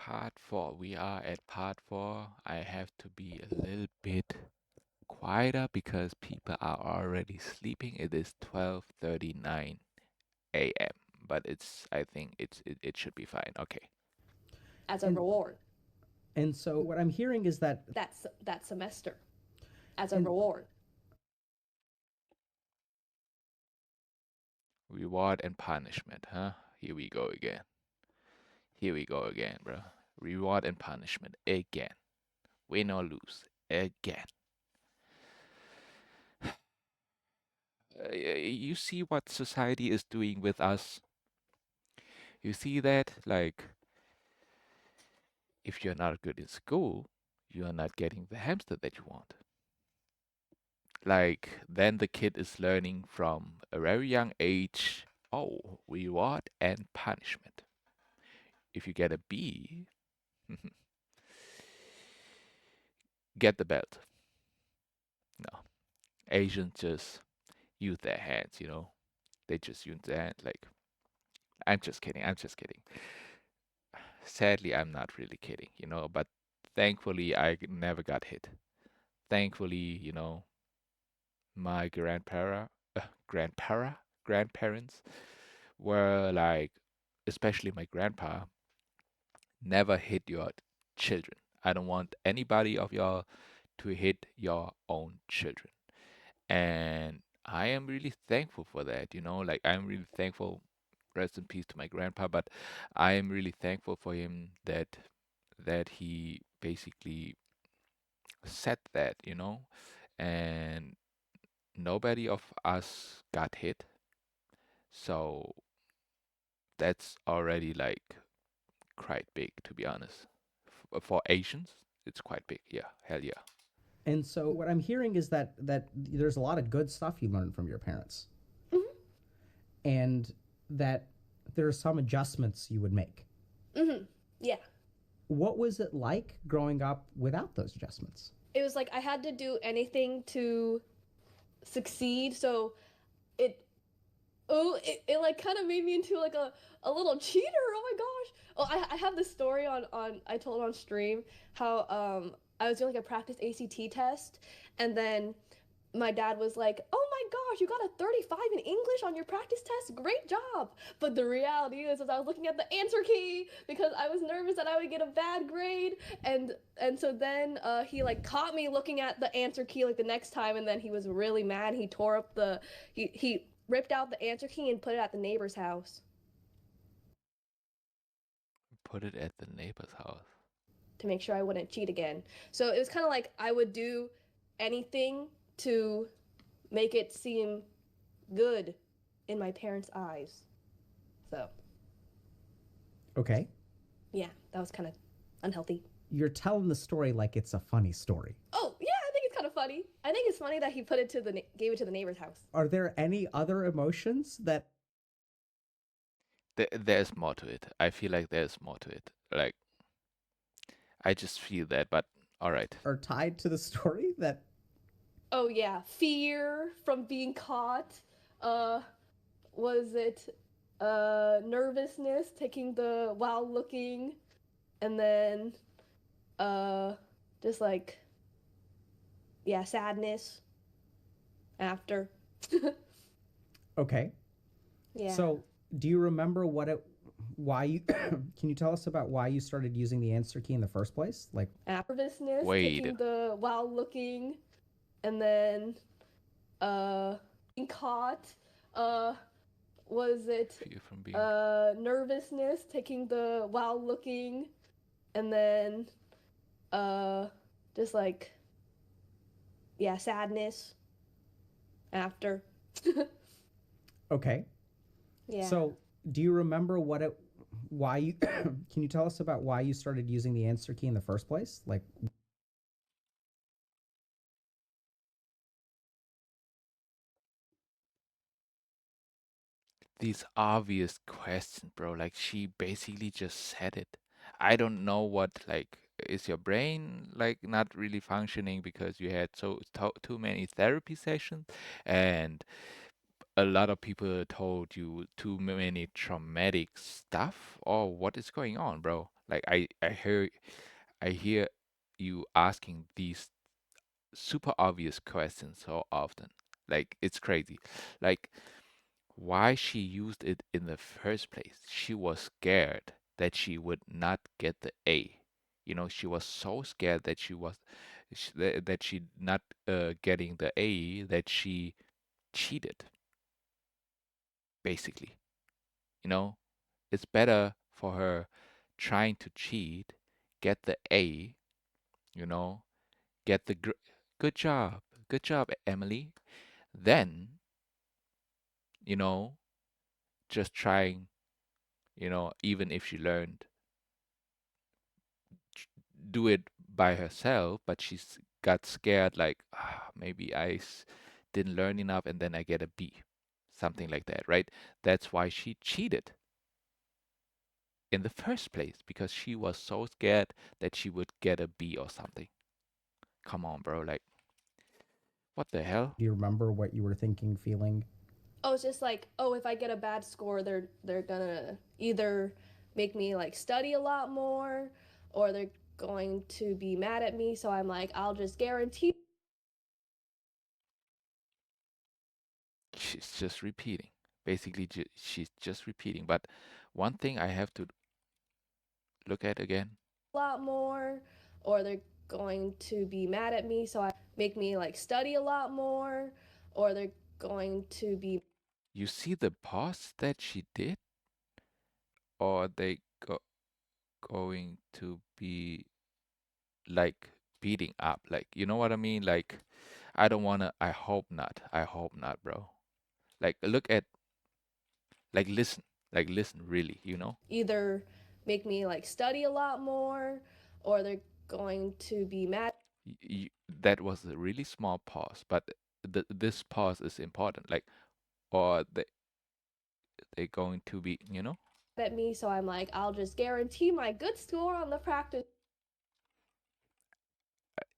Part 4. We are at part 4. I have to be a little bit quieter because people are already sleeping. It is 12:39 a.m. But I think it should be fine. Okay. as a And reward and so what I'm hearing is that that semester as a and reward. Reward and punishment, huh? Here we go again. Here we go again, bro. Reward and punishment again. Win or lose again. You see what society is doing with us. You see that, like, if you're not good in school, you are not getting the hamster that you want. Like, then the kid is learning from a very young age, oh, reward and punishment. If you get a B, get the belt. No. Asians just use their hands, you know? They just use their hand. Like, I'm just kidding. I'm just kidding. Sadly, I'm not really kidding, you know? But thankfully, I never got hit. Thankfully, my grandparents were like, especially my grandpa, never hit your children. I don't want anybody of y'all to hit your own children. And I am really thankful for that, like I'm really thankful, rest in peace to my grandpa, but I am really thankful for him that he basically said that, and nobody of us got hit. So that's already like quite big, to be honest. For Asians, it's quite big. Yeah, hell yeah. what I'm hearing is that there's a lot of good stuff you learned from your parents, Hmm. and that there are some adjustments you would make. Hmm. Yeah. What was it like growing up without those adjustments? It was like I had to do anything to succeed. So it it like kind of made me into like a little cheater. Oh my gosh. Oh, I have this story on I told on stream how I was doing like a practice ACT test, and then my dad was like, "Oh my gosh, you got a 35 in English on your practice test. Great job." But the reality is I was looking at the answer key because I was nervous that I would get a bad grade, and so then he like caught me looking at the answer key like the next time, and then he was really mad. He tore up the he ripped out the answer key and put it at the neighbor's house Put it at the neighbor's house. to make sure I wouldn't cheat again. So it was kind of like I would do anything to make it seem good in my parents' eyes. So, Okay, yeah, that was kind of unhealthy. you're telling the story like it's a funny story. Oh, yeah, I think it's kind of funny. I think it's funny that he put it to gave it to the neighbor's house. Are there any other emotions that There's more to it. I feel like there's more to it. Like, I just feel that, but all right. are tied to the story that Oh, yeah, fear from being caught. Uh, was it nervousness taking the while looking, and then uh just like yeah, sadness after. okay? Yeah. So, do you remember why you can you tell us about why you started using the answer key in the first place? Like, Nervousness Wait, taking the while looking, and then being caught. Uh was it fear from being. nervousness taking the while looking, and then uh just like yeah, sadness after. okay. Yeah. So, do you remember why you can you tell us about why you started using the answer key in the first place? Like, These obvious questions, bro. Like, she basically just said it. I don't know what, like, is your brain, like, not really functioning because you had too many therapy sessions? And a lot of people told you too many traumatic stuff, or what is going on, bro? Like I hear you asking these super obvious questions so often. Like it's crazy. Like why she used it in the first place. She was scared that she would not get the A. You know, she was so scared that that she not getting the A that she cheated, basically. You know, it's better for her trying to cheat, get the A, you know, get the good job, Emily. Then, you know, just trying, even if she learned, do it by herself, but she's got scared, like, maybe didn't learn enough and then I get a B, something like that, right? That's why she cheated in the first place because she was so scared that she would get a B or something. Come on, bro. Like, what the hell? Do you remember what you were thinking, feeling? Oh, it's just like, oh, if I get a bad score, they're gonna either make me like study a lot more, or they're going to be mad at me. So I'm like, I'll just guarantee. She's just repeating. Basically, she's just repeating. But one thing I have to look at again. A lot more, or they're going to be mad at me. So I make me like study a lot more, or they're going to be. You see the pause that she did, or they going to be like beating up, like you know what I mean? Like I don't wanna. I hope not. I hope not, bro. Like look at, listen, listen, really, Either make me like study a lot more, or they're going to be mad that was a really small pause, but this pause is important. Like, or they going to be, at me. So I'm like, I'll just guarantee my good score on the practice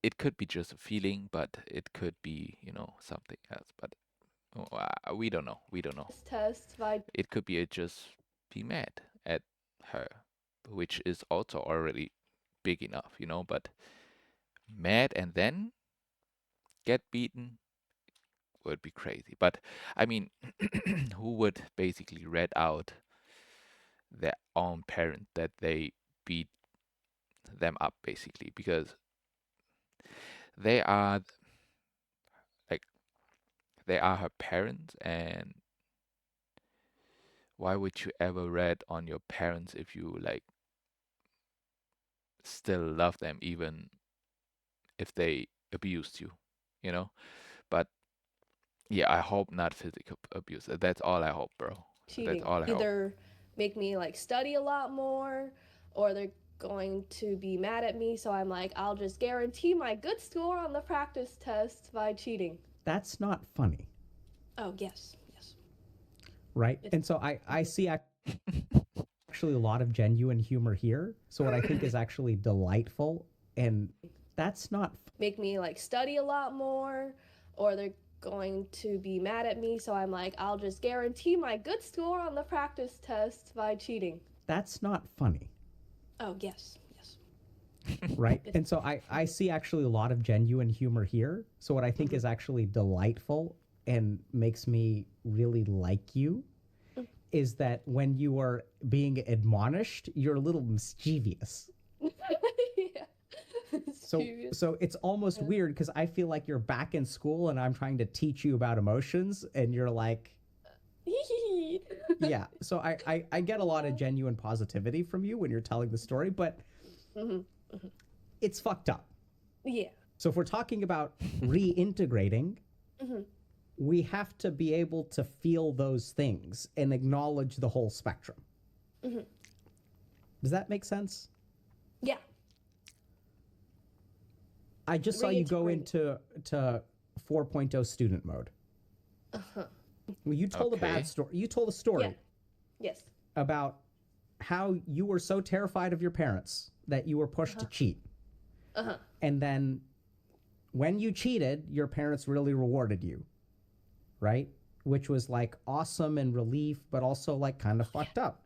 it could be just a feeling, but it could be, something else. But we don't know. We don't know. test by It could be just be mad at her, which is also already big enough, but mad and then get beaten would be crazy. But I mean, who would basically read out their own parent that they beat them up basically because they are like they are her parents, and why would you ever read on your parents if you like still love them even if they abused you, you know? But yeah, I hope not physical abuse. That's all I hope, bro. That's cheating. all I hope. Either make me like study a lot more, or they're going to be mad at me. So I'm like, I'll just guarantee my good score on the practice test by cheating. That's not funny, Oh, yes, yes. right? And so I see actually a lot of genuine humor here. So what I think is actually delightful, and that's not Make me like study a lot more, or they're going to be mad at me. So I'm like, I'll just guarantee my good score on the practice test by cheating. that's not funny, Oh, yes, yes. right? And so I see actually a lot of genuine humor here. So what I think is actually delightful and makes me really like you is that when you are being admonished, you're a little mischievous. Yeah. So it's almost weird because I feel like you're back in school and I'm trying to teach you about emotions and you're like, yeah. So I get a lot of genuine positivity from you when you're telling the story, but it's fucked up. Yeah. So if we're talking about reintegrating, we have to be able to feel those things and acknowledge the whole spectrum. Does that make sense? Yeah. I just saw you go into 4.0 student mode. Well, you told a Okay. bad story. You told a story Yeah. Yes. about how you were so terrified of your parents that you were pushed to cheat. And then when you cheated, your parents really rewarded you, right? which was like awesome and relief, but also like kind of fucked up.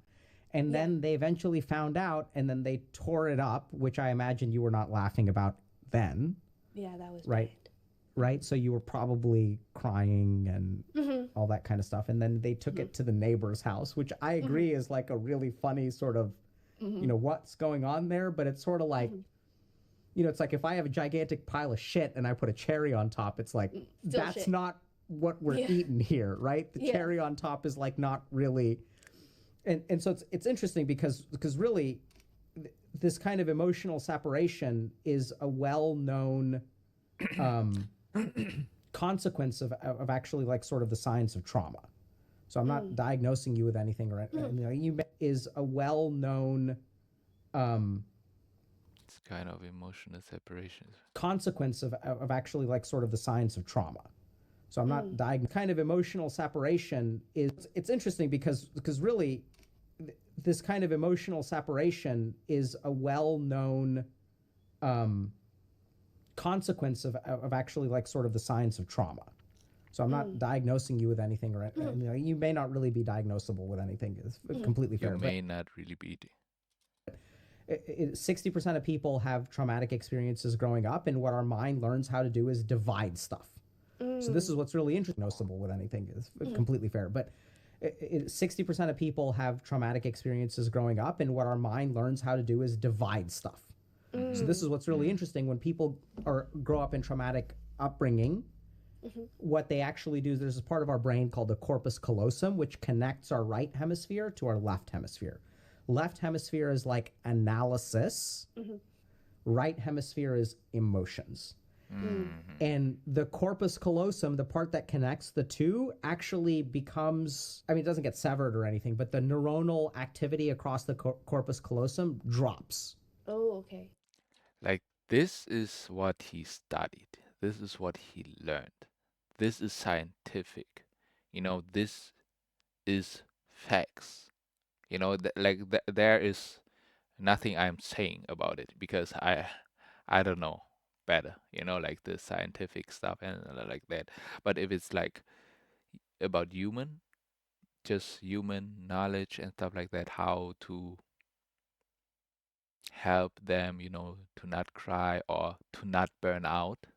And then they eventually found out, and then they tore it up, which I imagine you were not laughing about then. Yeah, that was right? bad. Right. So you were probably crying and all that kind of stuff. And then they took it to the neighbor's house, which I agree is like a really funny sort of, what's going on there. But it's sort of like, it's like if I have a gigantic pile of shit and I put a cherry on top, it's like, that's shit. not what we're eating here, right? The cherry on top is like not really. And so it's interesting because really this kind of emotional separation is a well-known consequence of actually like sort of the signs of trauma. So I'm not diagnosing you with anything or you is a well-known It's kind of emotional separation. consequence of actually like sort of the signs of trauma. So I'm not kind of emotional separation is it's interesting because really this kind of emotional separation is a well-known consequence of actually like sort of the signs of trauma. So I'm not diagnosing you with anything or you may not really be diagnosable with anything. It's completely fair. You may not really be. 60% of people have traumatic experiences growing up, and what our mind learns how to do is divide stuff. So this is what's really interesting. Diagnosable with anything is completely fair, but 60% of people have traumatic experiences growing up, and what our mind learns how to do is divide stuff. So this is what's really interesting when people grow up in traumatic upbringing. What they actually do is there's a part of our brain called the corpus callosum, which connects our right hemisphere to our left hemisphere. Left hemisphere is like analysis. Right hemisphere is emotions. And the corpus callosum, the part that connects the two, actually becomes, it doesn't get severed or anything, but the neuronal activity across the corpus callosum drops. Oh, okay. Like, this is what he studied. This is what he learned. This is scientific. This is facts. There is nothing I'm saying about it because I don't know better, like the scientific stuff and like that. But if it's like about just human knowledge and stuff like that, how to help them, to not cry or to not burn out.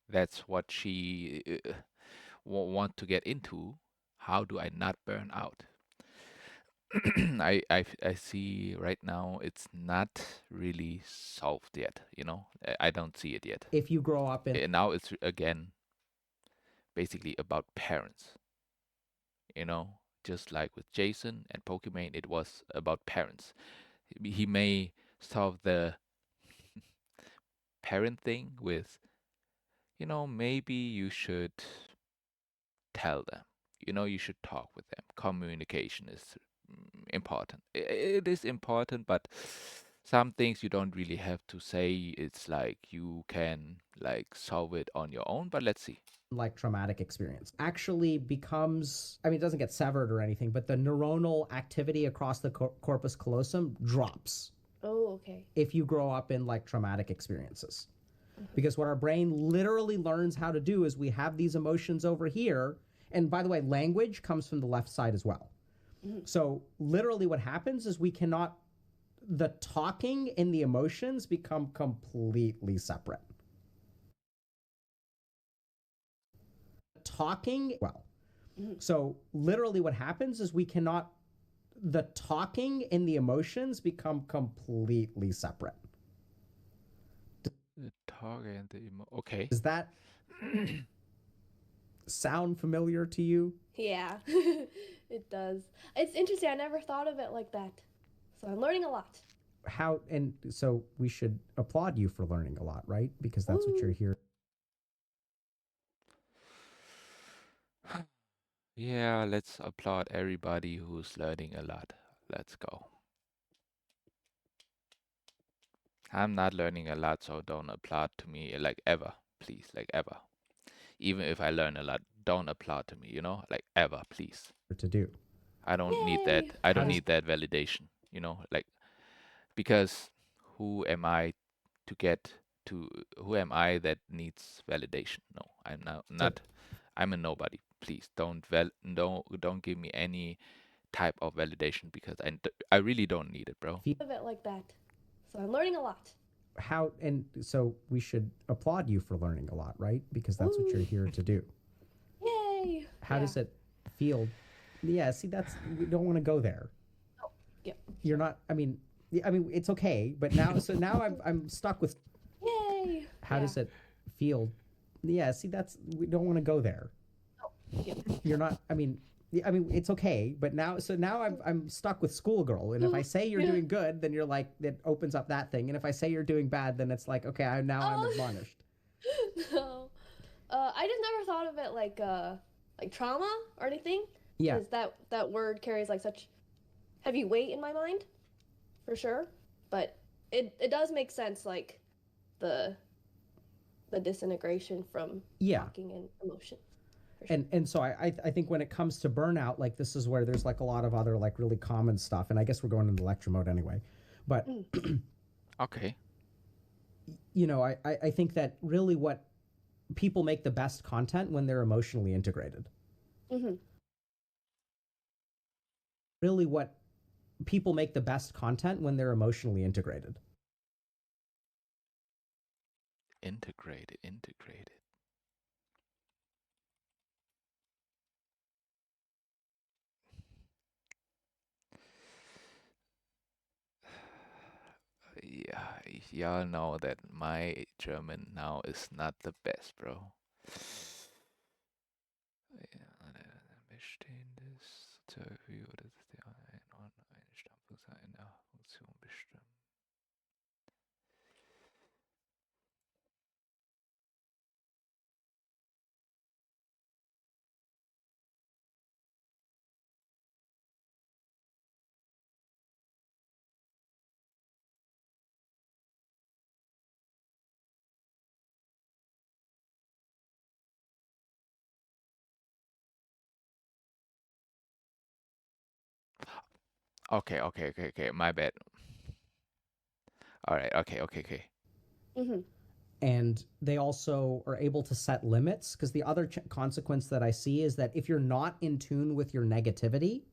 That's what she want to get into. How do I not burn out? I see right now it's not really solved yet. I don't see it yet. If you grow up in Now it's again basically about parents. Just like with Jason and Pokimane, it was about parents. He may solve the parent thing with, maybe you should tell them. You should talk with them. Communication is important. It is important, but some things you don't really have to say. It's like you can like solve it on your own, but let's see. like traumatic experience actually becomes, it doesn't get severed or anything, but the neuronal activity across the corpus callosum drops. Oh, okay. If you grow up in like traumatic experiences. Because what our brain literally learns how to do is we have these emotions over here. And by the way, language comes from the left side as well. So literally what happens is the talking and the emotions become completely separate. Talking, so literally what happens is the talking and the emotions become completely separate. The talk and the okay. Does that sound familiar to you? Yeah, it does. It's interesting. I never thought of it like that. So I'm learning a lot. And so we should applaud you for learning a lot, right? Because that's what you're here. Yeah, let's applaud everybody who's learning a lot. Let's go. I'm not learning a lot, so don't applaud to me like ever, please, like ever. Even if I learn a lot, don't applaud to me, like ever, please. To do. I don't need that. Yay! I don't need that validation, like because who am I to get to? Who am I that needs validation? No, I'm not. I'm a nobody. please don't give me any type of validation because I really don't need it, bro. Of it like that. So I'm learning a lot. How, and so we should applaud you for learning a lot, right? Because that's what Woo. you're here to do. Yay! How Yeah. does it feel? Yeah, see, that's, we don't want to go there. Yep. You're not, I mean, it's okay, but now, so now I'm stuck with, Yay! how Yeah. does it feel? Yeah, see, that's, we don't want to go there. Yep. You're not, it's okay, but now, so now I'm stuck with schoolgirl, and if I say you're Yeah. doing good, then you're like, that opens up that thing, and if I say you're doing bad, then it's like, okay, I'm Oh. admonished. No. I just never thought of it like trauma or anything. Yeah. Because that word carries like such heavy weight in my mind, for sure. But it does make sense, like the disintegration from Yeah. talking and emotion. For sure. And so I think when it comes to burnout, like this is where there's like a lot of other like really common stuff, and I guess we're going into lecture mode anyway, but Okay. you know, I think that really what people make the best content when they're emotionally integrated. Mm-hmm. Really what people make the best content when they're emotionally integrated. Integrated. Yeah, y'all know that my German now is not the best, bro. Ja, bestehendes zur Höhe oder der Einordnung eine Stammfunktion einer Funktion bestimmt. Okay. My bad. All right. Okay. Mm-hmm. And they also are able to set limits, because the other consequence that I see is that if you're not in tune with your negativity,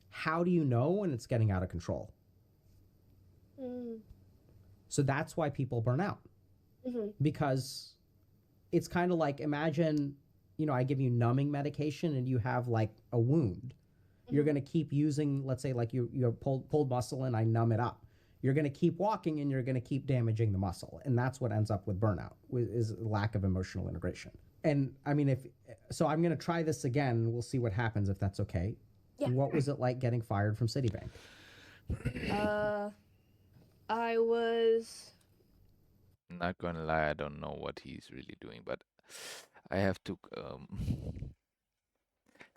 how do you know when it's getting out of control? Mm. So that's why people burn out. Mm-hmm. Because it's kind of like, imagine, you know, I give you numbing medication and you have like a wound. You're going to keep using, let's say, like you have pulled muscle and I numb it up. You're going to keep walking and you're going to keep damaging the muscle. And that's what ends up with burnout, is lack of emotional integration. And I mean, so I'm going to try this again. We'll see what happens, if that's okay. Yeah. What was it like getting fired from Citibank? I was. Not gonna lie, I don't know what he's really doing, but I have to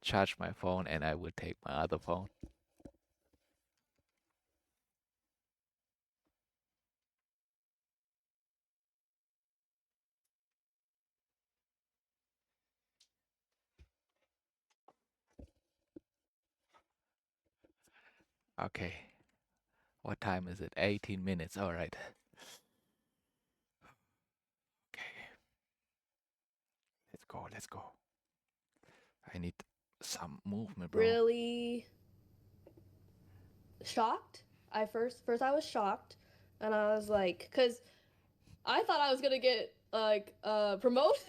charge my phone and I will take my other phone. Okay. What time is it? 18 minutes. All right. Okay. Let's go. I need some movement, bro. Really shocked. First I was shocked, and I was like, because I thought I was gonna get like promoted,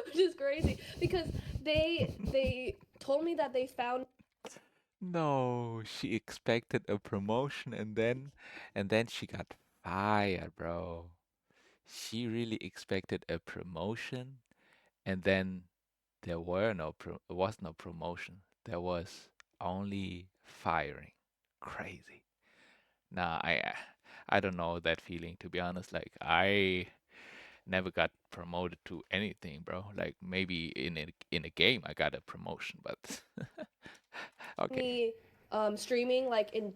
which is crazy because they told me that they found. No, she expected a promotion and then she got fired, bro. She really expected a promotion and then was no promotion. There was only firing. Crazy. Nah, I don't know that feeling, to be honest. Like I never got promoted to anything, bro. Like maybe in a game I got a promotion, but okay. Me streaming like in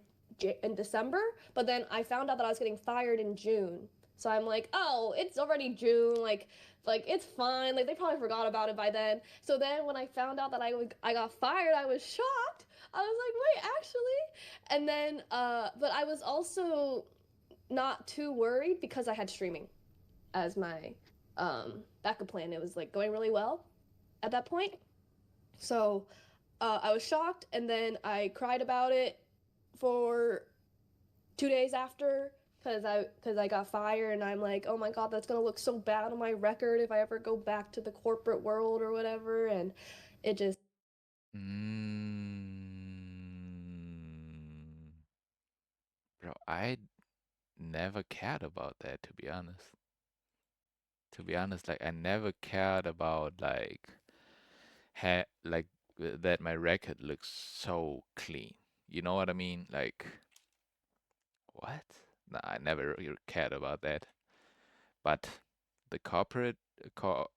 December, but then I found out that I was getting fired in June. So I'm like, oh, it's already June, like it's fine. Like they probably forgot about it by then. So then when I found out that I got fired, I was shocked. I was like, wait, actually? And then but I was also not too worried because I had streaming as my backup plan. It was like going really well at that point. So I was shocked, and then I cried about it for 2 days after because I got fired, and I'm like, oh my god, that's gonna look so bad on my record if I ever go back to the corporate world or whatever, and it just Mm, bro, I never cared about that, to be honest. To be honest, like I never cared about like that my record looks so clean. You know what I mean? Like what? Nah, I never really cared about that. But the corporate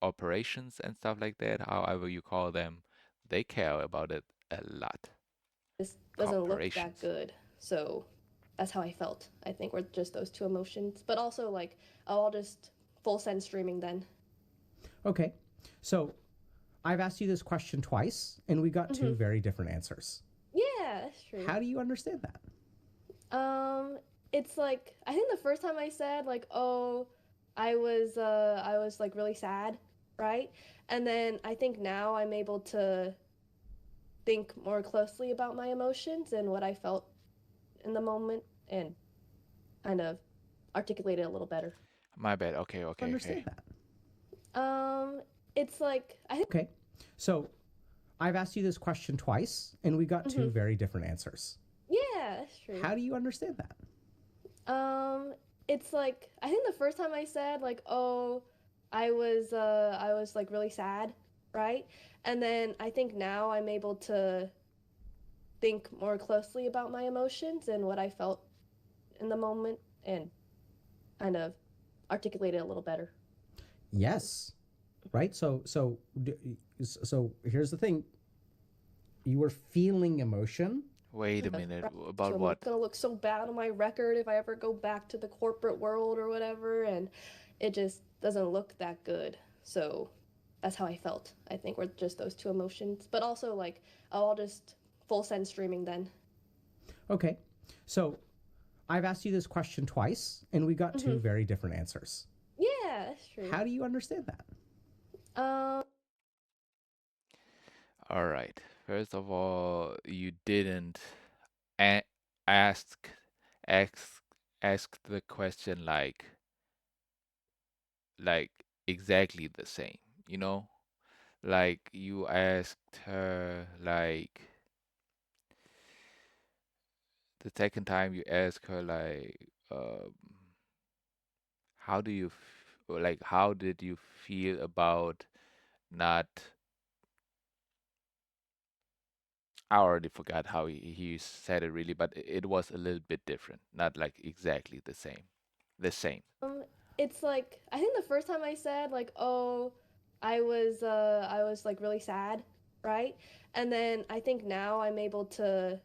operations and stuff like that, however you call them, they care about it a lot. just doesn't look that Corporations. good. So that's how I felt. I think were just those two emotions, but also like, oh, I'll just full send streaming then. Okay. So I've asked you this question twice, and we got two Mm-hmm. very different answers. Yeah, that's true. How do you understand that? Um, it's like I think the first time I said like, oh, I was like really sad, right? And then I think now I'm able to think more closely about my emotions and what I felt in the moment and kind of articulate it a little better. My bad. Okay, okay, okay. Understand that. It's like I think Okay. So I've asked you this question twice, and we got mm-hmm. two very different answers. Yeah, that's true. How do you understand that? It's like I think the first time I said like, oh, I was like really sad, right? And then I think now I'm able to think more closely about my emotions and what I felt in the moment and kind of articulate it a little better. Yes. Right? So here's the thing. You were feeling emotion. Wait a minute. So About I'm what? gonna look so bad on my record if I ever go back to the corporate world or whatever, and it just doesn't look that good. So that's how I felt. I think were just those two emotions, but also like, oh, I'll just full send streaming then. Okay. So I've asked you this question twice, and we got Mm-hmm. two very different answers. Yeah, that's true. How do you understand that? Um, All right. First of all, you didn't a ask ask ask the question like exactly the same, you know? Like you asked her like the second time you asked her like how do you or like how did you feel about not I already forgot how he said it really, but it was a little bit different, not like exactly the same. The same. um, it's like I think the first time I said like, oh, I was like really sad, right? And then I think now I'm able to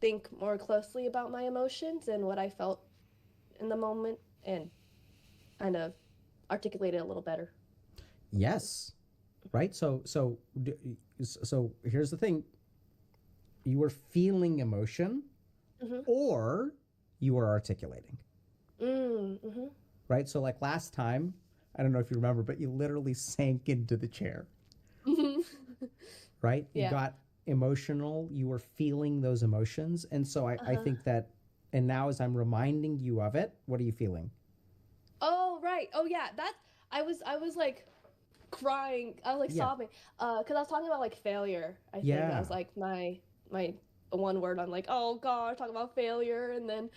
think more closely about my emotions and what I felt in the moment and kind of articulate it a little better. Yes. Right? So here's the thing. You were feeling emotion, Mm-hmm. or you were articulating. Mm-hmm. Right? So like last time, I don't know if you remember, but you literally sank into the chair. Mm-hmm. Right? You Yeah. got emotional, you were feeling those emotions. And so I Uh-huh. think that, and now as I'm reminding you of it, what are you feeling? Oh, right. Oh, yeah. That I was like crying. I was like Yeah. sobbing. Because I was talking about like failure. I think that Yeah. was like my one word. I'm like, oh God, talking about failure, and then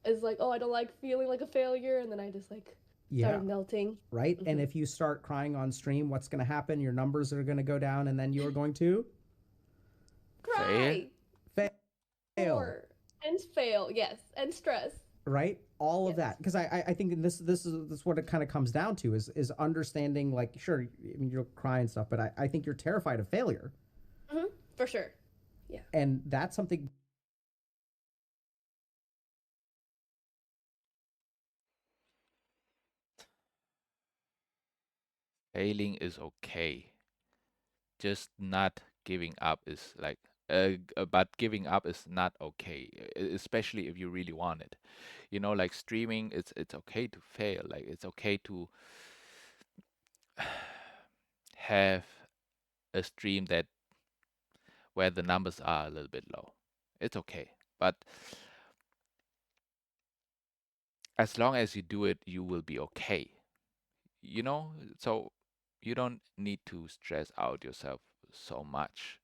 it's like, oh, I don't like feeling like a failure, and then I just like Yeah. started melting. Right? And Mm-hmm. if you start crying on stream, what's going to happen? Your numbers are going to go down, and then you're going to Fair? Cry fail. and fail. Yes, and stress. Right? All of Yes. that. Because I think this is what it kind of comes down to is understanding, like, sure, I mean, you'll cry and stuff, but I think you're terrified of failure. Mm-hmm. For sure. Yeah. And that's something. Failing is okay. Just not giving up is like but giving up is not okay, especially if you really want it. You know, like streaming, it's okay to fail. Like it's okay to have a stream that where the numbers are a little bit low. It's okay. But as long as you do it, you will be okay. You know? So you don't need to stress out yourself so much.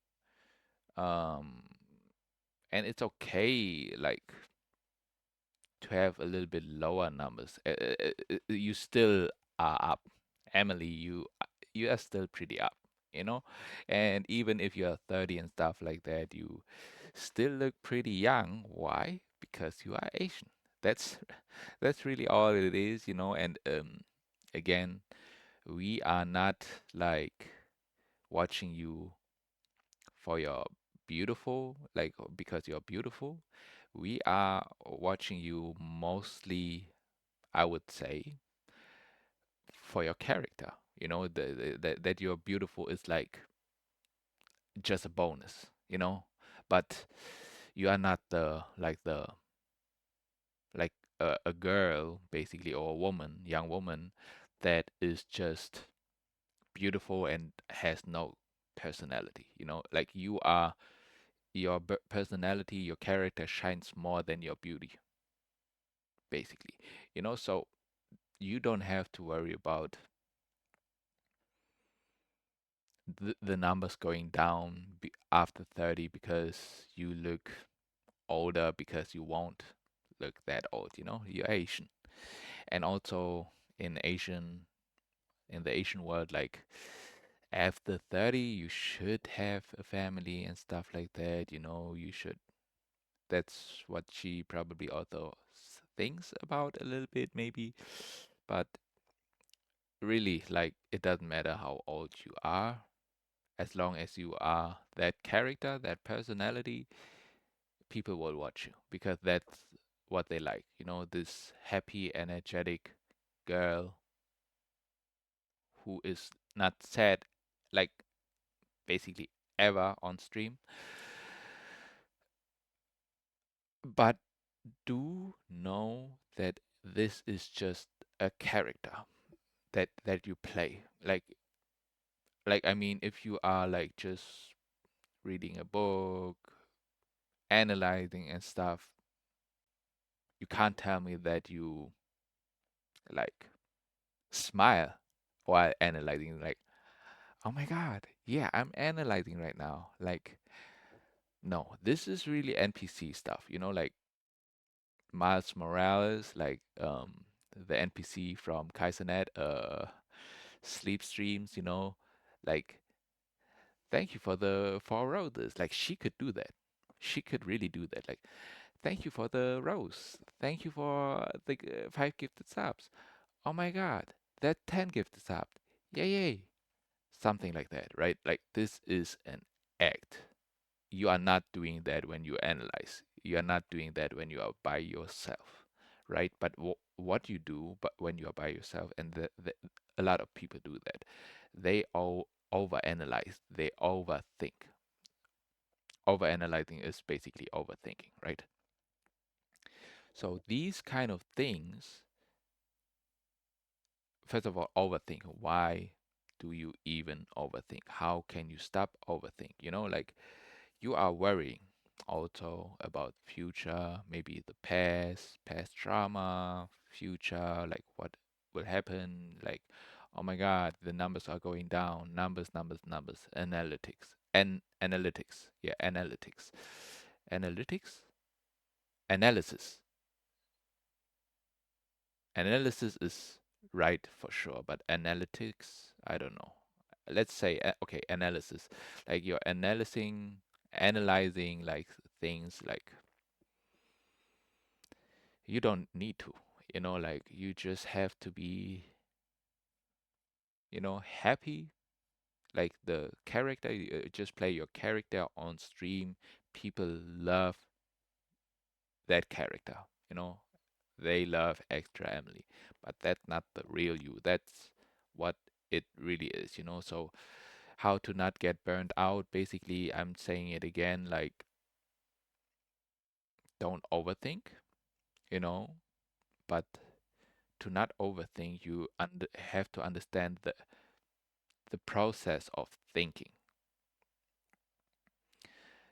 Um, and it's okay, like, to have a little bit lower numbers. You still are up. Emily, you are still pretty up, you know? And even if you're 30 and stuff like that, you still look pretty young. Why? Because you are Asian. That's that's really all it is, you know? And again, we are not like watching you for your beautiful, like because you're beautiful. We are watching you mostly, I would say, for your character. You know, that you're beautiful is like just a bonus, you know? But you are not the like a girl basically, or a woman, young woman, that is just beautiful and has no personality, you know? Like you are, your personality, your character shines more than your beauty, basically. You know, so you don't have to worry about the numbers going down after 30 because you look older, because you won't look that old, you know? You're Asian. And also in the Asian world, like after 30, you should have a family and stuff like that, you know, you should. That's what she probably also thinks about a little bit, maybe. But really, like, it doesn't matter how old you are, as long as you are that character, that personality, people will watch you because that's what they like. You know, this happy, energetic girl who is not sad, like, basically ever on stream. But do know that this is just a character that you play. Like, I mean, if you are like just reading a book, analyzing and stuff, you can't tell me that you like smile while analyzing. Like, oh my God, yeah, I'm analyzing right now. Like, no, this is really NPC stuff. You know, like Miles Morales, like the NPC from Kaisernet, sleep streams. You know, like, thank you for the 4 roses. Like, she could do that. She could really do that. Like, thank you for the rose. Thank you for the 5 gifted subs. Oh my God, that 10 gifted subs. Yay, yay. Something like that, right? Like, this is an act. You are not doing that when you analyze. You are not doing that when you are by yourself, right? But what you do, but when you are by yourself, and a lot of people do that, they all overanalyze, they overthink. Overanalyzing is basically overthinking, right? So these kind of things, first of all, overthink. Why do you even overthink? How can you stop overthink? You know, like, you are worrying also about future, maybe the past trauma, future, like what will happen, like, oh my God, the numbers are going down, numbers, numbers, numbers, analytics, and analytics, yeah, analytics, analytics, analysis. Analysis is right for sure, but analytics, I don't know. Let's say, okay, analysis. Like, you're analyzing like things, like you don't need to, you know, like you just have to be, you know, happy. Like the character, you just play your character on stream. People love that character, you know, they love ExtraEmily, but that's not the real you. That's what it really is, you know. So how to not get burned out? Basically, I'm saying it again, like, don't overthink, you know, but to not overthink, you have to understand the process of thinking.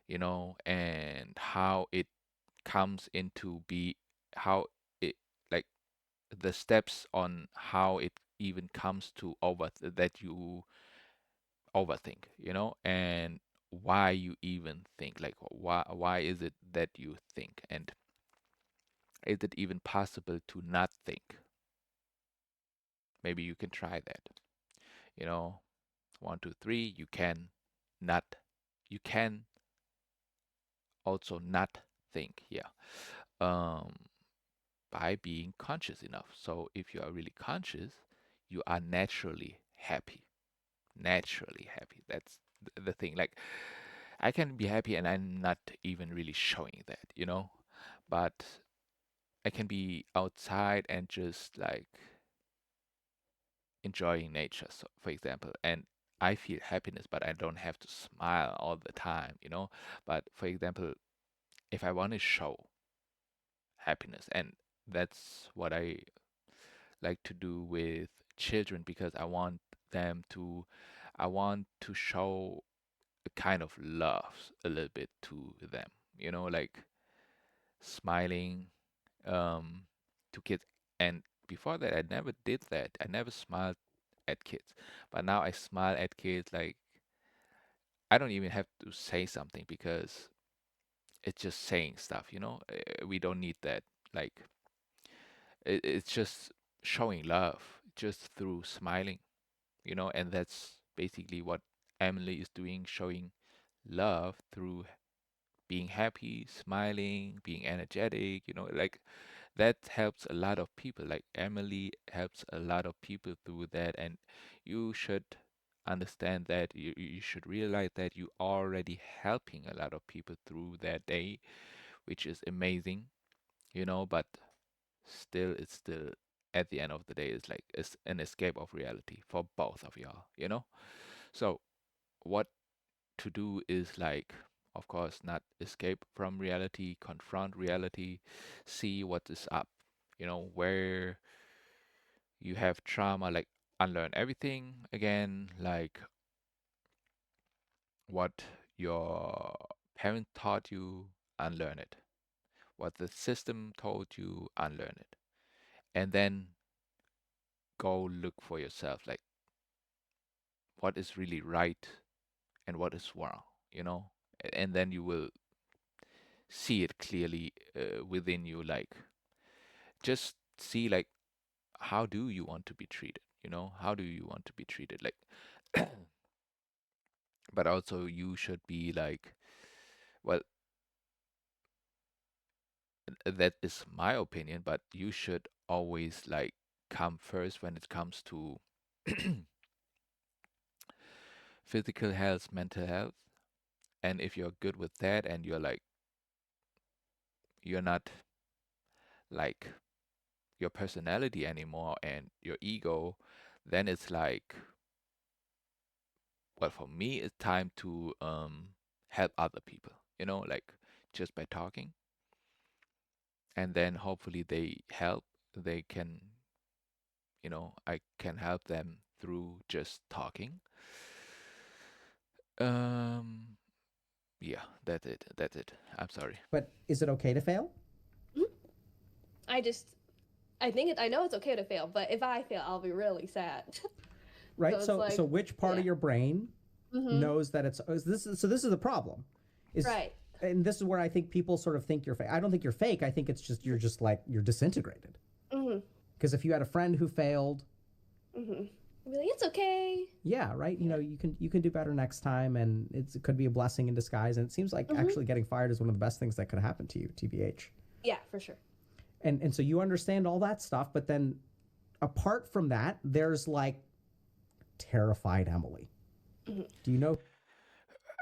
and how it comes into be, how it, like, the steps on how it even comes to that you overthink, and why you even think, like, why is it that you think, and is it even possible to not think? Maybe you can try that. you know 1, 2, 3, you can not, you can also not think, yeah, um by being conscious enough. So if you are really conscious, you are naturally happy. Naturally happy. That's the thing. Like, I can be happy and I'm not even really showing that, But I can be outside and just like enjoying nature, so, for example, and I feel happiness, but I don't have to smile all the time. But for example, if I want to show happiness, and that's what I like to do with children, because them to, I want to show a kind of love a little bit to them, like smiling um, to kids. And before that, I never did that. I never smiled at kids. But now I smile at kids like I don't even have to say something because it's just saying stuff. We don't need that. Like, it's just showing love just through smiling, and that's basically what Emily is doing, showing love through being happy, smiling, being energetic, like that helps a lot of people. Like Emily helps a lot of people through that, and you should understand that. You should realize that you already helping a lot of people through their day, which is amazing, but still, it's still at the end of the day, it's like it's an escape of reality for both of y'all. So what to do is like, of course, not escape from reality, confront reality, see what is up, where you have trauma, like unlearn everything again, like what your parent taught you, unlearn it. What the system told you, unlearn it. And then go look for yourself, like what is really right and what is wrong. And then you will see it clearly within you, like just see like how do you want to be treated, how do you want to be treated, like but also you should be like, well, that is my opinion, but you should always like come first when it comes to physical health, mental health. And if you're good with that and you're not like your personality anymore and your ego, then it's like, well, for me, it's time to help other people, like just by talking. And then hopefully they I can help them through just talking. Um, yeah, that's it. That's it. I'm sorry. But is it okay to fail? Mhm. I just, I know it's okay to fail, but if I fail, I'll be really sad. So Right. it's So like, which part yeah. of your brain Mm-hmm. knows that it's this is, so this is the problem is, Right. and this is where I think people sort of think you're fake. I don't think you're fake. I think it's just you're just like you're disintegrated. Mm-hmm. Because if you had a friend who failed, Mm-hmm. Be like, it's okay. yeah, right, Yeah. you can do better next time, and it could be a blessing in disguise. And it seems like Mm-hmm. actually getting fired is one of the best things that could happen to you, tbh. Yeah, for sure. And so you understand all that stuff, but then apart from that, there's like terrified Emily. Mm-hmm. Do you know?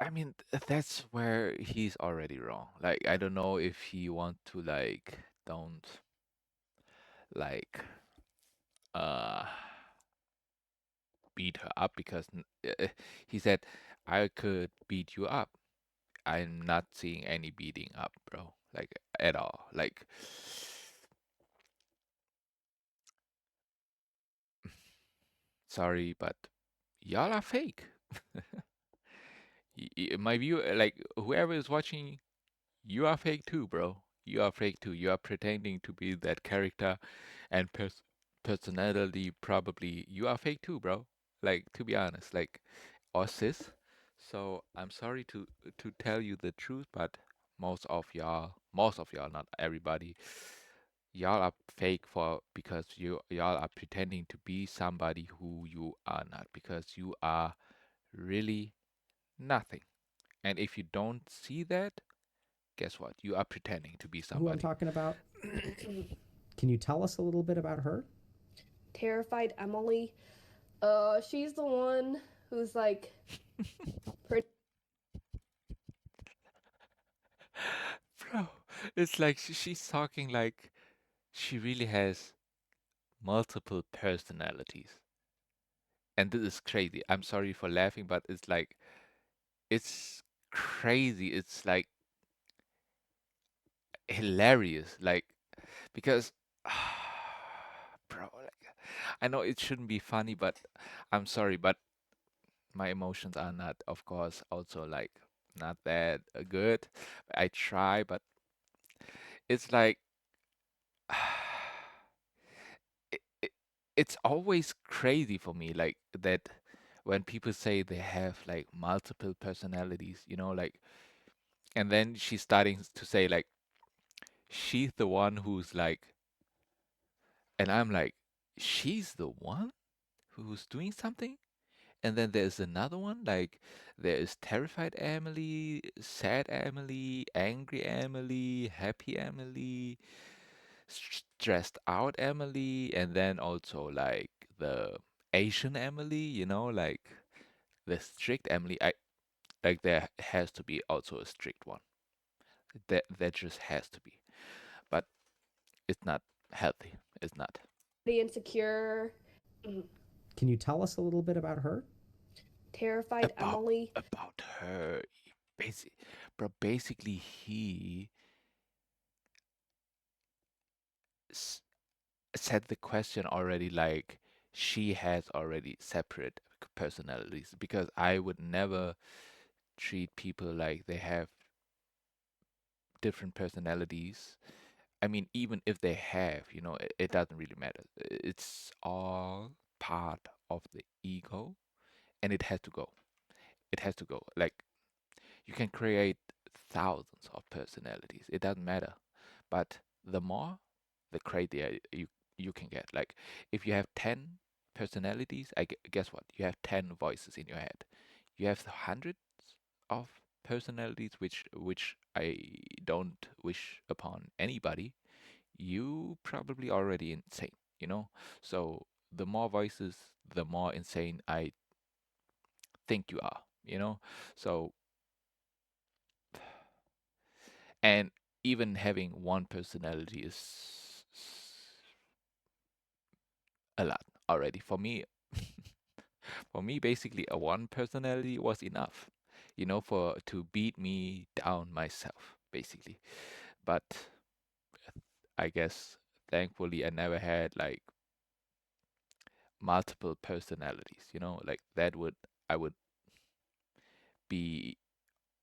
I mean, that's where he's already wrong. Like, I don't know if he want to like don't like uh beat her up because he said I could beat you up. I'm not seeing any beating up, bro. Like at all. Like, sorry, but y'all are fake. My view, like whoever is watching, you are fake too, bro. You are fake too. You are pretending to be that character and personality. Probably you are fake too, bro. Like to be honest, like or sis. So I'm sorry to tell you the truth, but most of y'all, not everybody, y'all are fake for because y'all are pretending to be somebody who you are not because you are really nothing. And if you don't see that, guess what? You are pretending to be Who I'm somebody. talking about? Can you tell us a little bit about her? Terrified Emily. She's the one who's like pretty Bro, it's like she's talking like she really has multiple personalities. And this is crazy. I'm sorry for laughing, but it's like, it's crazy. It's like hilarious. Like, because, bro, like, I know it shouldn't be funny, but I'm sorry, but my emotions are not, of course, also like not that good. I try, but it's like it, it's always crazy for me, like that when people say they have like multiple personalities, like, and then she's starting to say like she's the one who's like, and I'm like, she's the one who's doing something. And then there's another one, like there is terrified Emily, sad Emily, angry Emily, happy Emily, stressed out Emily, and then also like the Asian Emily, like the strict Emily. I like there has to be also a strict one. That just has to be. But it's not healthy. It's not. insecure. Can you tell us a little bit about her? Terrified About Emily. about her, basic, bro. Basically, he s- said the question already. Like she has already separate personalities because I would never treat people like they have different personalities. I mean, even if they have, it doesn't really matter. It's all part of the ego, and it has to go. It has to go. Like you can create thousands of personalities. It doesn't matter. But the more, the crazier you can get. Like if you have 10 personalities, guess what? You have 10 voices in your head. You have hundreds of personalities, which I don't wish upon anybody. You probably already insane. So the more voices, the more insane I think you are. So, and even having one personality is a lot already. For me, basically, a one personality was enough, for to beat me down myself, basically. But I guess, thankfully, I never had like multiple personalities, like that would, I would be,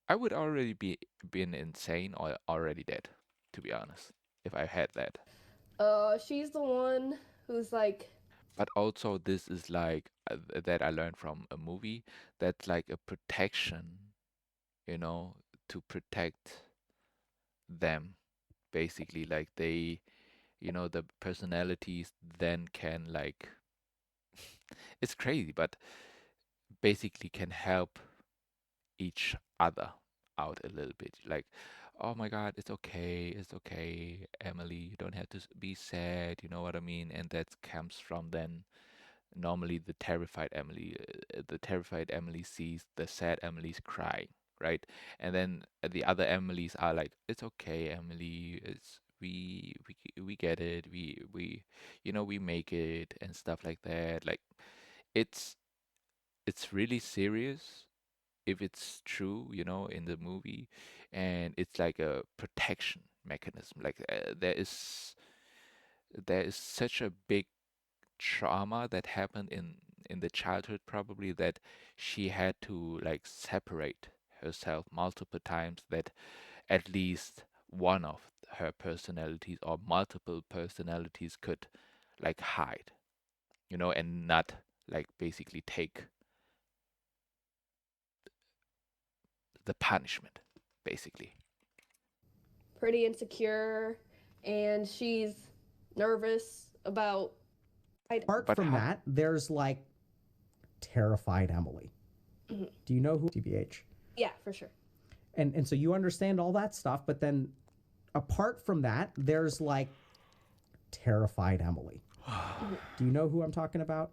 I would already be been insane or already dead, to be honest, if I had that. She's the one who's like But also, this is like that I learned from a movie. That's like a protection, you know, to protect them, basically. Like they, the personalities then can like, it's crazy, but basically can help each other out a little bit. Like, oh my God, it's okay, Emily, you don't have to be sad, you know what I mean? And that comes from then normally the terrified Emily sees the sad Emily's crying, right? And then the other Emilys are like, it's okay, Emily, it's we get it, we make it and stuff like that. Like it's it's really serious if it's true, in the movie, and it's like a protection mechanism. Like there is such a big trauma that happened in the childhood probably that she had to like separate. herself multiple times that at least one of her personalities or multiple personalities could like hide, and not like basically take the punishment, basically. Pretty insecure, and she's nervous about. Apart But from how? that, there's like terrified Emily. Mhm. Do you know who TBH? Yeah, for sure. And so you understand all that stuff, but then apart from that, there's like terrified Emily. Mhm. Do you know who I'm talking about?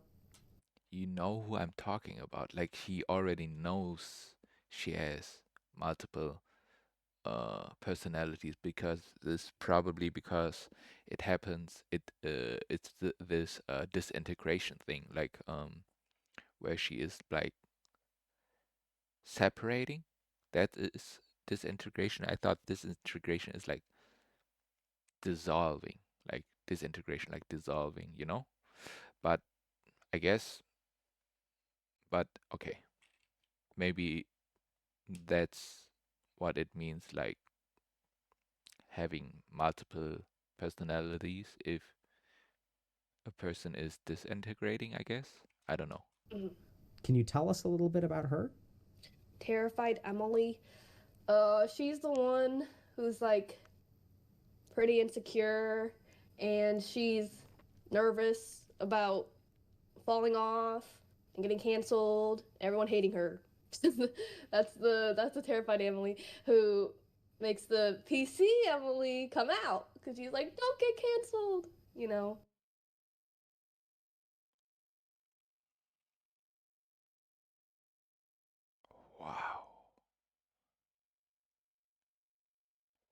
You know who I'm talking about. Like she already knows she has multiple personalities because this probably because it happens. This disintegration thing, like where she is like separating. That is disintegration. I thought disintegration is like dissolving, like disintegration, like dissolving. But I guess, but okay, maybe that's what it means, like having multiple personalities if a person is disintegrating, I guess. I don't know. Mhm. Can you tell us a little bit about her? Terrified Emily. She's the one who's like pretty insecure, and she's nervous about falling off and getting canceled, everyone hating her. That's the terrified Emily who makes the PC Emily come out because she's like, don't get canceled, you know. Wow.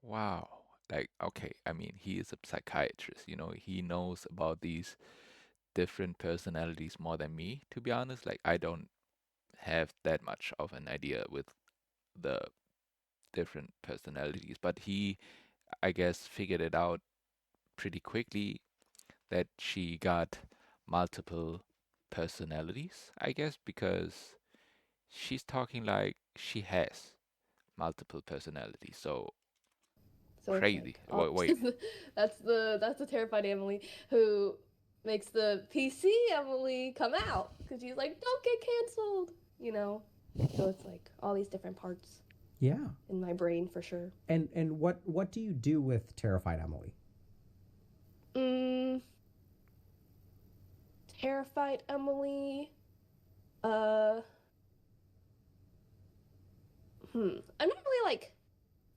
Wow. Like, okay, I mean, he is a psychiatrist, he knows about these different personalities more than me, to be honest. Like, I don't have that much of an idea with the different personalities, but he, I guess, figured it out pretty quickly that she got multiple personalities, I guess, because she's talking like she has multiple personalities. So So it's crazy. like, oh, Wait. that's the terrified Emily who makes the PC Emily come out because she's like, don't get canceled, you know. So it's like all these different parts Yeah. in my brain for sure. And what do you do with terrified Emily? Mm, terrified Emily. Uh, I'm not really like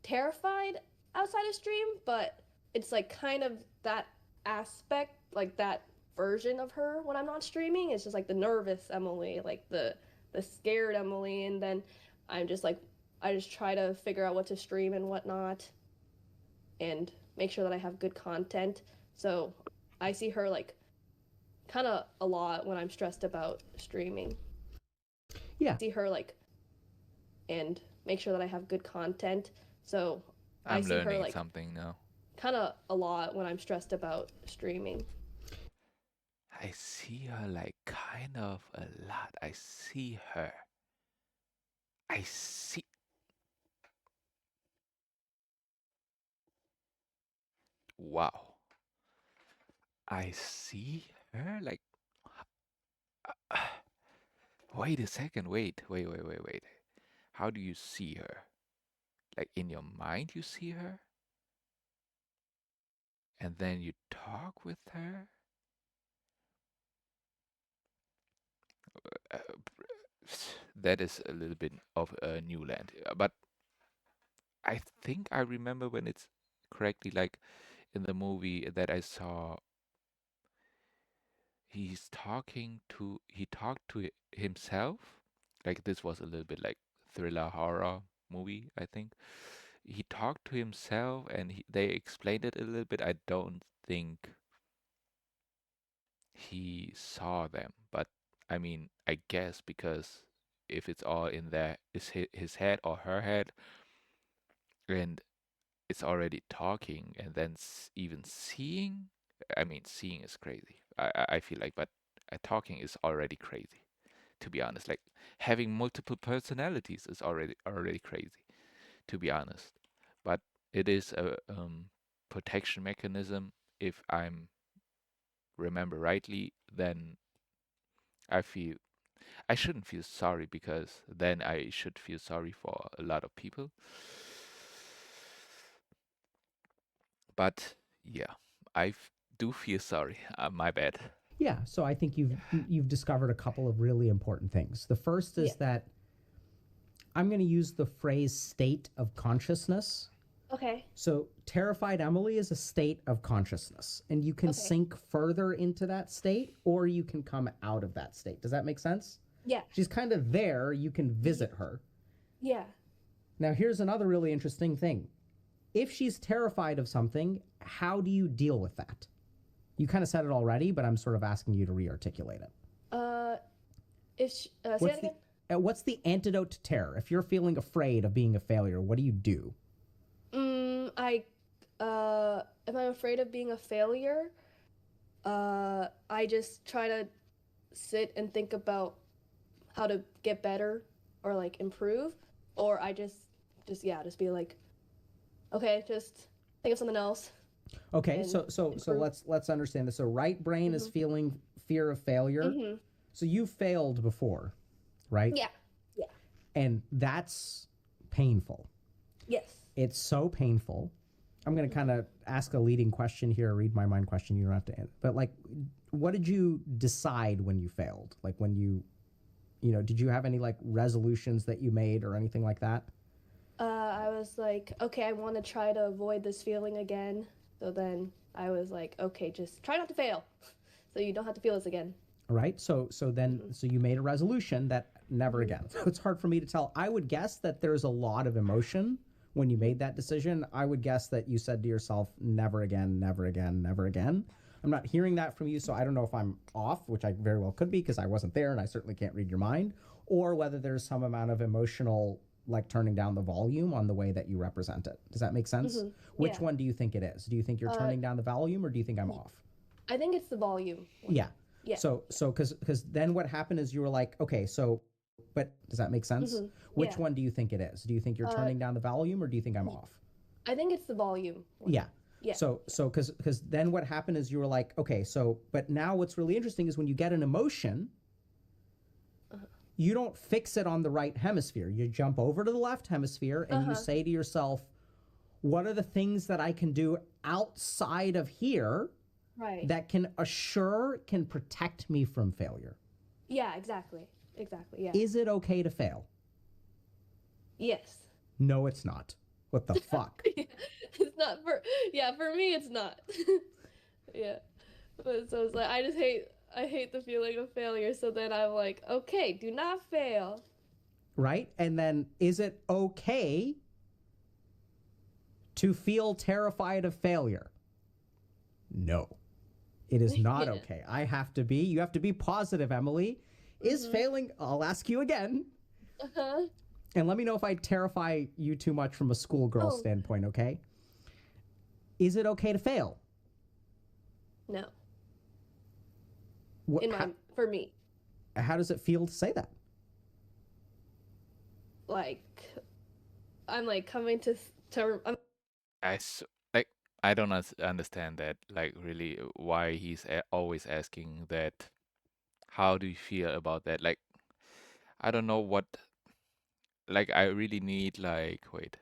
terrified outside of stream, but it's like kind of that aspect, like that version of her when I'm not streaming. It's just like the nervous Emily, like the scared Emily, and then I'm just like I just try to figure out what to stream and whatnot, and make sure that I have good content. So I see her like kind of a lot when I'm stressed about streaming. Yeah. See her like and make sure that I have good content. So I I'm see her learning like something now. kind of a lot when I'm stressed about streaming. I see her like kind of a lot. I see her. I see. Wow. I see her like. Wait a second. Wait. How do you see her? Like in your mind, you see her? And then you talk with her? Uh, that is a little bit of a new land. But I think I remember when it's correctly, like in the movie that I saw, he talked to himself. Like this was a little bit like thriller horror movie, I think. He talked to himself and they explained it a little bit. I don't think he saw them, but I mean, I guess because if it's all in there, is his head or her head, and it's already talking and then even seeing. I mean, seeing is crazy. I feel like, but talking is already crazy. to be honest. Like having multiple personalities is already crazy, to be honest. But it is a protection mechanism. If I'm remember rightly, then I feel I shouldn't feel sorry because then I should feel sorry for a lot of people. But yeah, do feel sorry. My bad. Yeah, so I think you've discovered a couple of really important things. The first Yeah. is that I'm going to use the phrase state of consciousness. Okay. So, terrified Emily is a state of consciousness, and you can Okay. sink further into that state or you can come out of that state. Does that make sense? Yeah. She's kind of there, you can visit her. Yeah. Now, here's another really interesting thing. If she's terrified of something, how do you deal with that? You kind of said it already, but I'm sort of asking you to re-articulate it. If say that What's again. what's the antidote to terror? If you're feeling afraid of being a failure, what do you do? I if I'm afraid of being a failure, I just try to sit and think about how to get better or like improve, or I just be like, okay, just think of something else Okay, and so improve. let's understand this. So right brain is feeling fear of failure. Mm-hmm. So you failed before, right? Yeah. Yeah. And that's painful. Yes. It's so painful. I'm going to kind of ask a leading question here, a read my mind question. You don't have to answer. But like, what did you decide when you failed? Like when did you have any like resolutions that you made or anything like that? I was like, okay, I want to try to avoid this feeling again. So then I was like, okay, just try not to fail, so you don't have to feel this again. All right. So you made a resolution that never again. So it's hard for me to tell. I would guess that there's a lot of emotion when you made that decision. I would guess that you said to yourself, never again, never again, never again. I'm not hearing that from you, so I don't know if I'm off, which I very well could be because I wasn't there and I certainly can't read your mind, or whether there's some amount of emotional, like turning down the volume on the way that you represent it. Does that make sense? Which Yeah. one do you think it is? Do you think you're turning down the volume or do you think I'm off? I think it's the volume one. Yeah. Yeah. So because then what happened is you were like, okay, so, but does that make sense? Which Yeah. one do you think it is? Do you think you're turning down the volume or do you think I'm off? I think it's the volume one. Yeah. Yeah. So because then what happened is you were like, okay, so but now what's really interesting is when you get an emotion, you don't fix it on the right hemisphere. You jump over to the left hemisphere and you say to yourself, what are the things that I can do outside of here Right. that can protect me from failure? Yeah, exactly. Exactly. Yeah. Is it okay to fail? Yes. No, it's not. What the fuck? It's not for me it's not. Yeah. But so it's like I hate the feeling of failure, so then I'm like, okay, do not fail. Right? And then is it okay to feel terrified of failure? No. It is not Yeah. okay. You have to be positive, Emily. Is failing, I'll ask you again. Uh-huh. And let me know if I terrify you too much from a schoolgirl Oh. standpoint, okay? Is it okay to fail? No. What, For me. how does it feel to say that? Like I'm like coming to Like I don't understand that. Like really, why he's always asking that. How do you feel about that? Like I don't know what. Like I really need wait.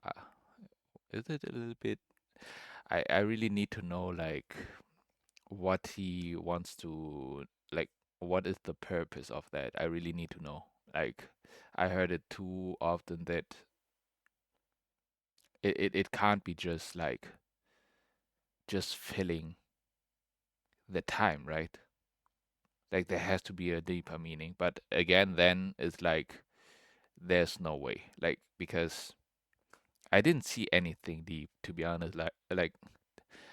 Uh, is it a little bit? I really need to know what he wants to like. What is the purpose of that? I really need to know. Like I heard it too often that it can't be just just filling the time, right? Like there has to be a deeper meaning. But again, then it's like there's no way. Like because I didn't see anything deep, to be honest. Like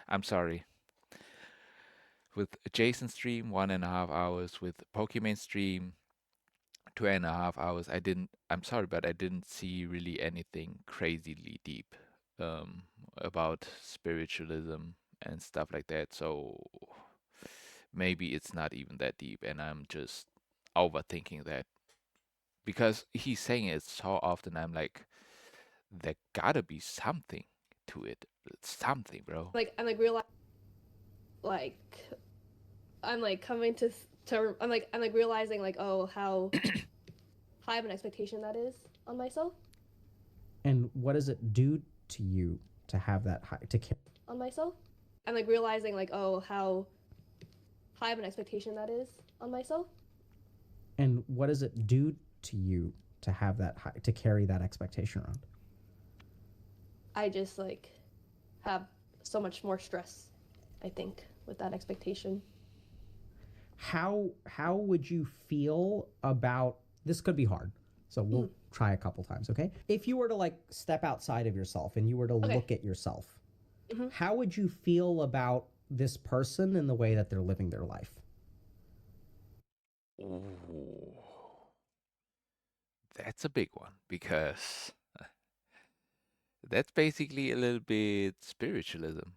I'm sorry. With Jason stream, 1.5 hours. With Pokemon stream, 2.5 hours. I'm sorry, but I didn't see really anything crazily deep about spiritualism and stuff like that. So maybe it's not even that deep, and overthinking that because he's saying it so often. I'm like, there gotta be something to it. It's something, bro. I'm like realize like I'm like coming to I'm like realizing like oh how high of an expectation that is on myself. And what does it do to you to have that high to care? On myself. I'm like realizing like oh how high of an expectation that is on myself. And what does it do to you to have that high to carry that expectation around? I just like have so much more stress, I think, with that expectation. How would you feel about this? Could be hard, so we'll try a couple times. Okay, if you were to like step outside of yourself and you were to Okay. look at yourself, how would you feel about this person and the way that they're living their life? Ooh, that's a big one because that's basically a little bit spiritualism,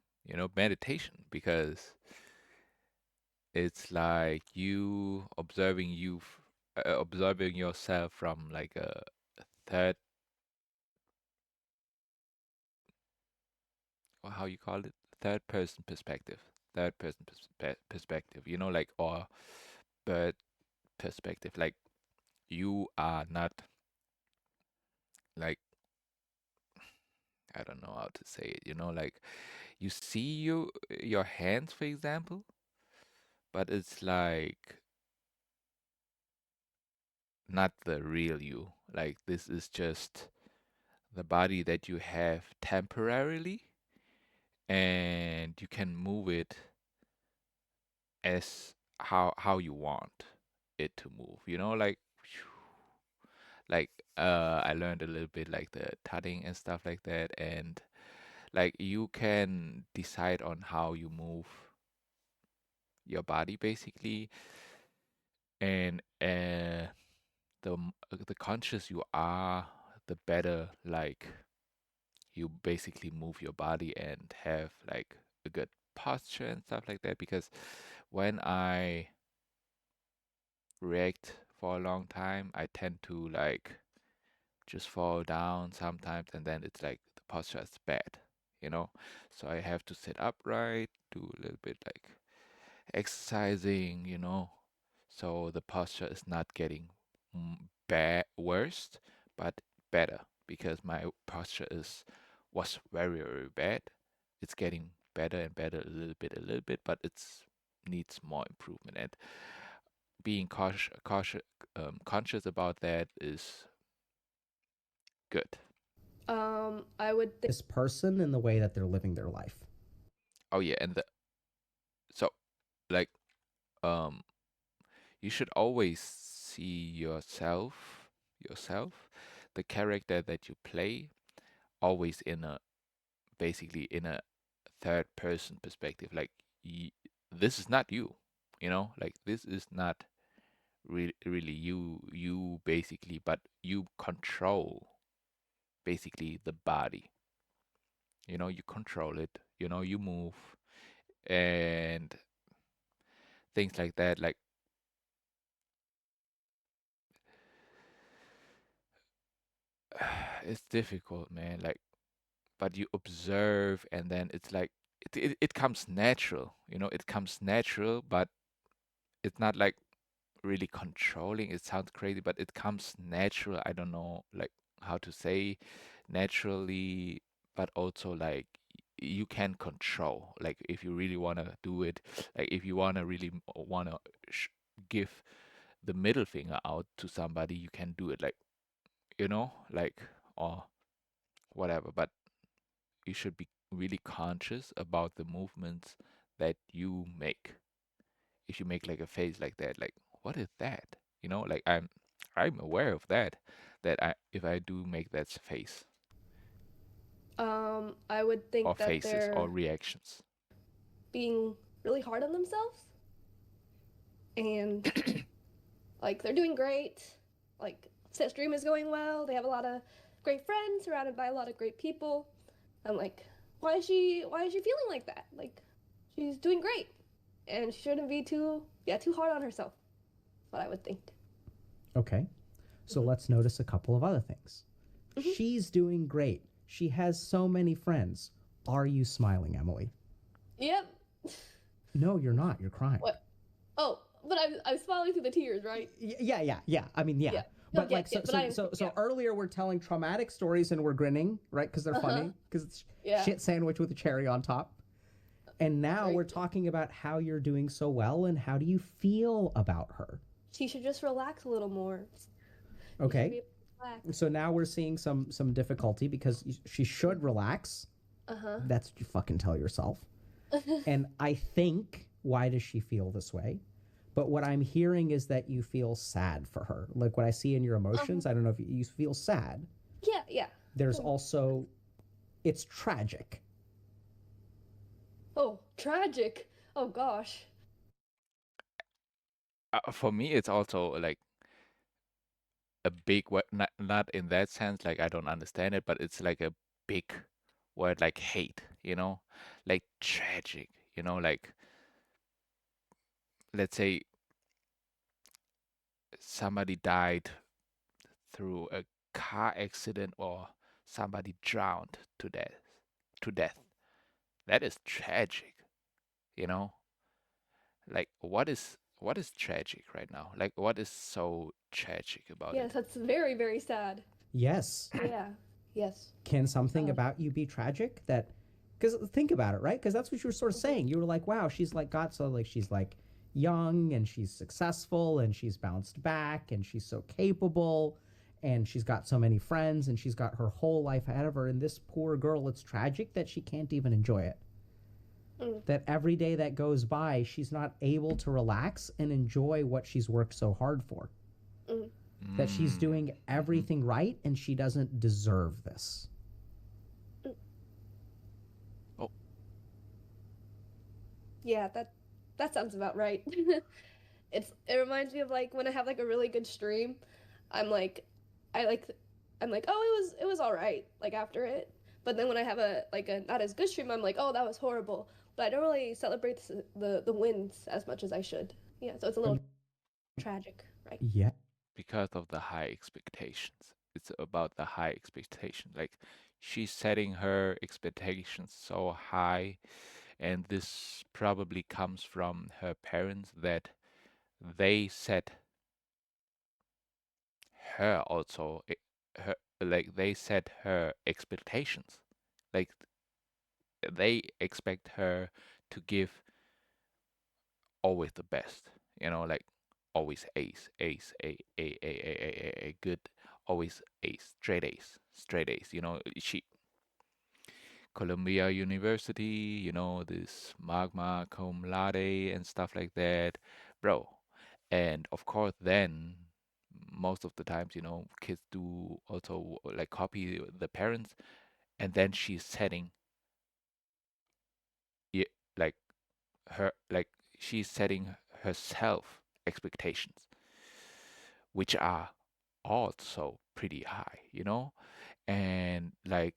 meditation, because it's like observing yourself from like a third, or how you call it, third person perspective, third person perspective, like, or bird perspective, like you are not like, I don't know how to say it, like you see your hands, for example, but it's like not the real you. Like this is just the body that you have temporarily, and you can move it as how you want it to move. Like like I learned a little bit like the tutting and stuff like that, and like you can decide on how you move your body basically, and the conscious you are, the better like you basically move your body and have like a good posture and stuff like that. Because when I react for a long time, I tend to like just fall down sometimes, and then it's like the posture is bad, you know? So I have to sit upright, do a little bit like exercising, so the posture is not getting bad worst, but better, because my posture was very, very bad. It's getting better and better a little bit, but it's needs more improvement. And being conscious about that is good. I would think This person and the way that they're living their life. Oh yeah, and so like um you should always see yourself, the character that you play, always basically in a third person perspective. Like this is not you, like this is not really you basically, but you control basically the body. You control it, you move and things like that. Like it's difficult, man. Like, but you observe, and then it's like it comes natural. It comes natural, but it's not like really controlling. It sounds crazy, but it comes natural. I don't know like how to say naturally, but also like you can control. Like if you really want to do it, like if you want to give the middle finger out to somebody, you can do it, like, like, or whatever. But you should be really conscious about the movements that you make. If you make like a face like that, like what is that? Like I'm aware of that. That if I do make that face I would or think that faces or they're reactions. being really hard on themselves and like they're doing great. Like set stream is going well. They have a lot of great friends, surrounded by a lot of great people. I'm like, why is she feeling like that? Like she's doing great. And she shouldn't be too hard on herself. That's what I would think. Okay. So Hmm. let's notice a couple of other things. Hmm. She's doing great. She has so many friends. Are you smiling, Emily? Yep. No, you're not. You're crying. What? Oh, but I'm smiling through the tears, right? Yeah. I mean, yeah. Yeah. But Okay. like, Yeah. so, But so, I'm. so, Yeah. so earlier we're telling traumatic stories and we're grinning, right? Because they're Uh huh. funny. Because it's Yeah. shit sandwich with a cherry on top. And That's now right. we're talking about how you're doing so well and how do you feel about her. She should just relax a little more. You should Okay. be able to relax. So now we're seeing some difficulty because she should relax. Uh huh. That's what you fucking tell yourself. And I think, why does she feel this way? But what I'm hearing is that you feel sad for her. Like what I see in your Uh-huh. emotions, I don't know if you feel sad. Yeah. Yeah. There's Pretty much. also, it's tragic. Oh, tragic. Oh gosh. For me, it's also like a big word, not in that sense, like I don't understand it, but it's like a big word like hate, like tragic, like let's say somebody died through a car accident or somebody drowned to death. That is tragic, you know? Like what is tragic right now? Like what is so tragic about Yes, it? that's very, very sad. Yes. So yeah. Yes. Can something Uh, about you be tragic? That, because think about it, right? Because that's what you were sort of mhm. saying. You were like, wow, she's like got so like she's like young and she's successful and she's bounced back and she's so capable and she's got so many friends and she's got her whole life ahead of her. And this poor girl, it's tragic that she can't even enjoy it. Mm, That every day that goes by, she's not able to relax and enjoy what she's worked so hard for. mm, That she's Mm. doing Mhm. everything right and she doesn't deserve this. mm. Oh, Yeah, that sounds about right. It reminds me of like when I have like a really good stream, I'm like I like I'm like, "Oh, it was all right," like after it. But then when I have a not as good stream, I'm like, "Oh, that was horrible." But I don't really celebrate the wins as much as I should. Yeah, so it's a little tragic, right? Yeah. because of the high expectations. It's about the high expectation. Like she's setting her expectations so high, and this probably comes from her parents that they set her also her like they set her expectations. Like they expect her to give always the best, like always ace, ace, a good, always ace, straight ace. She Columbia University, this magma cum laude and stuff like that, bro. And of course, then most of the times, kids do also like copy the parents, and then she's setting it like like she's setting herself expectations, which are also pretty high, and like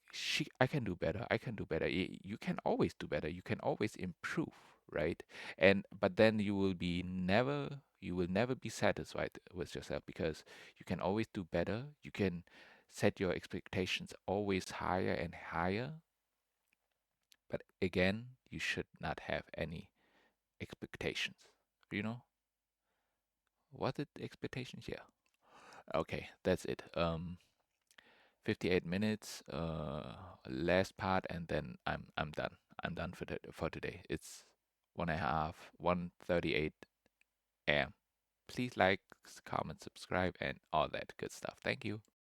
I can do better, I can do better. You can always do better, you can always improve, right? And but then you will never be satisfied with yourself because you can always do better. You can set your expectations always higher and higher, but again, you should not have any expectations, you know what the expectations. Yeah, okay, that's it. 58 minutes, last part, and then I'm done. I'm done for today. It's 1:38 a.m. Please like, comment, subscribe, and all that good stuff. Thank you.